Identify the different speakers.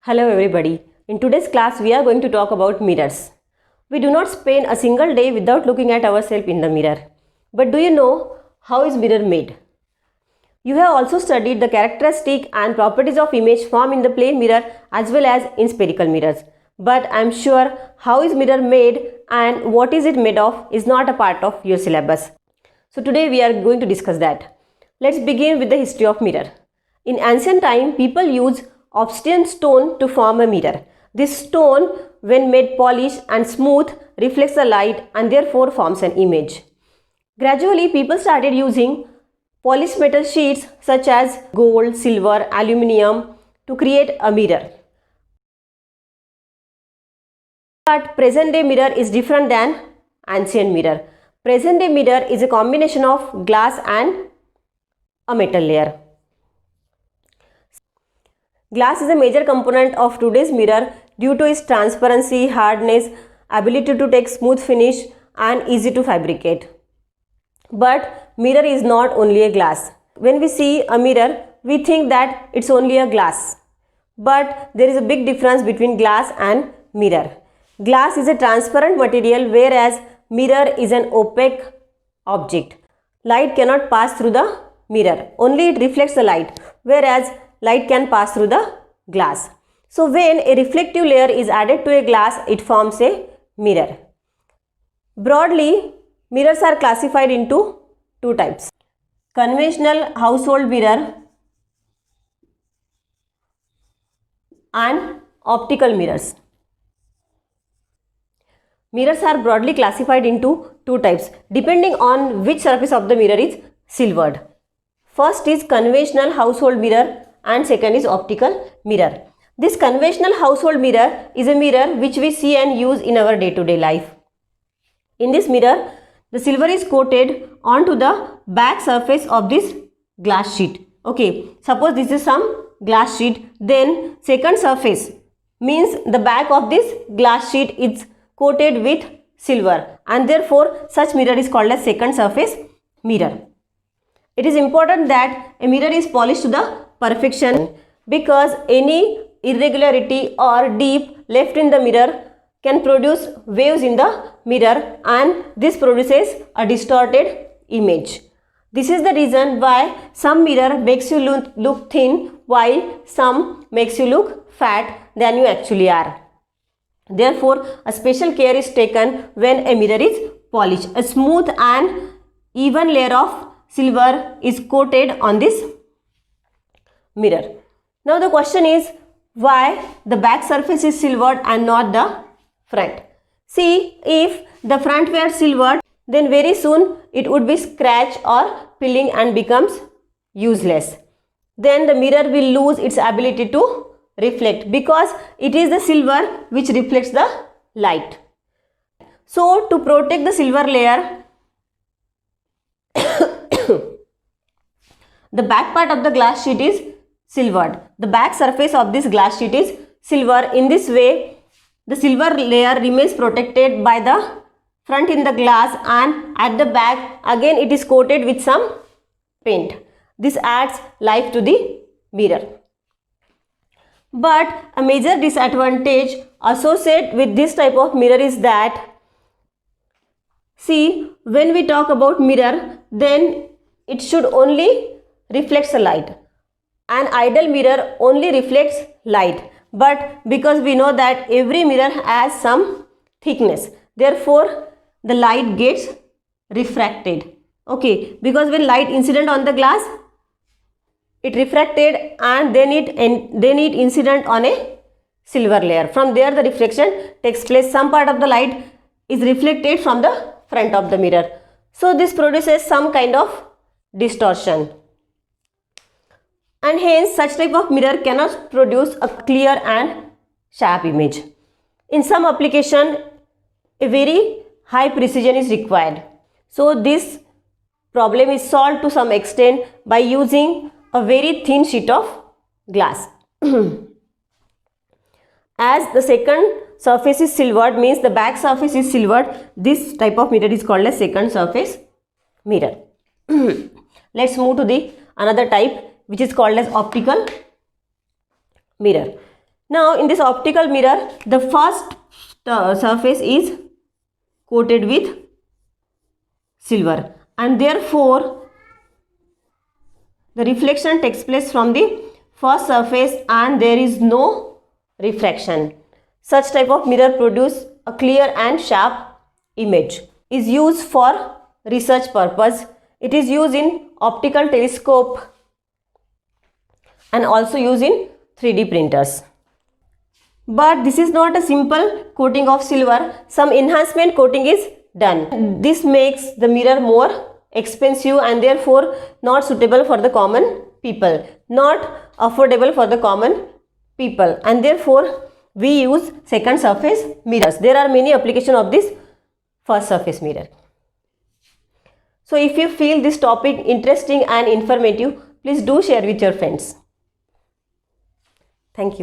Speaker 1: Hello everybody. In today's class we are going to talk about mirrors. We do not spend a single day without looking at ourselves in the mirror. But do you know how is mirror made? You have also studied the characteristic and properties of image formed in the plane mirror as well as in spherical mirrors. But I am sure how is mirror made and what is it made of is not a part of your syllabus. So today we are going to discuss that. Let's begin with the history of mirror. In ancient time, people used obsidian stone to form a mirror. This stone, when made polished and smooth, reflects the light and therefore forms an image. Gradually, people started using polished metal sheets such as gold, silver, aluminium to create a mirror. But present day mirror is different than ancient mirror. Present day mirror is a combination of glass and a metal layer. Glass is a major component of today's mirror due to its transparency, hardness, ability to take smooth finish and easy to fabricate. But mirror is not only a glass. When we see a mirror, we think that it's only a glass. But there is a big difference between glass and mirror. Glass is a transparent material whereas mirror is an opaque object. Light cannot pass through the mirror. Only it reflects the light, whereas light can pass through the glass. So when a reflective layer is added to a glass, it forms a mirror. Broadly, mirrors are classified into two types: conventional household mirror and optical mirrors. Mirrors are broadly classified into two types depending on which surface of the mirror is silvered. First is conventional household mirror and second is optical mirror. This conventional household mirror is a mirror which we see and use in our day-to-day life. In this mirror, the silver is coated onto the back surface of this glass sheet. Okay, suppose this is some glass sheet, then second surface means the back of this glass sheet is coated with silver and therefore such mirror is called as second surface mirror. It is important that a mirror is polished to the perfection because any irregularity or dip left in the mirror can produce waves in the mirror and this produces a distorted image. This is the reason why some mirror makes you look thin while some makes you look fat than you actually are. Therefore, a special care is taken when a mirror is polished. A smooth and even layer of silver is coated on this mirror. Now the question is why the back surface is silvered and not the front. See, if the front were silvered, then very soon it would be scratched or peeling and becomes useless. Then the mirror will lose its ability to reflect because it is the silver which reflects the light. So to protect the silver layer, the back part of the glass sheet is silvered. The back surface of this glass sheet is silver. In this way, the silver layer remains protected by the front in the glass and at the back again it is coated with some paint. This adds life to the mirror. But a major disadvantage associated with this type of mirror is that, see, when we talk about mirror, then it should only reflect the light. An ideal mirror only reflects light, but because we know that every mirror has some thickness, therefore the light gets refracted. Okay, because when light incident on the glass, it refracted and then it incident on a silver layer. From there the reflection takes place. Some part of the light is reflected from the front of the mirror. So this produces some kind of distortion. And hence such type of mirror cannot produce a clear and sharp image. In some application, a very high precision is required. So this problem is solved to some extent by using a very thin sheet of glass. As the second surface is silvered, means the back surface is silvered, this type of mirror is called as second surface mirror. Let's move to the another type which is called as optical mirror. Now in this optical mirror, the first surface is coated with silver, and therefore the reflection takes place from the first surface and there is no refraction. Such type of mirror produce a clear and sharp image. Is used for research purpose. It is used in optical telescope and also used in 3D printers. But this is not a simple coating of silver. Some enhancement coating is done. This makes the mirror more expensive and therefore not suitable for the common people, not affordable for the common people, and therefore we use second surface mirrors. There are many applications of this first surface mirror. So if you feel this topic interesting and informative, please do share with your friends. Thank you.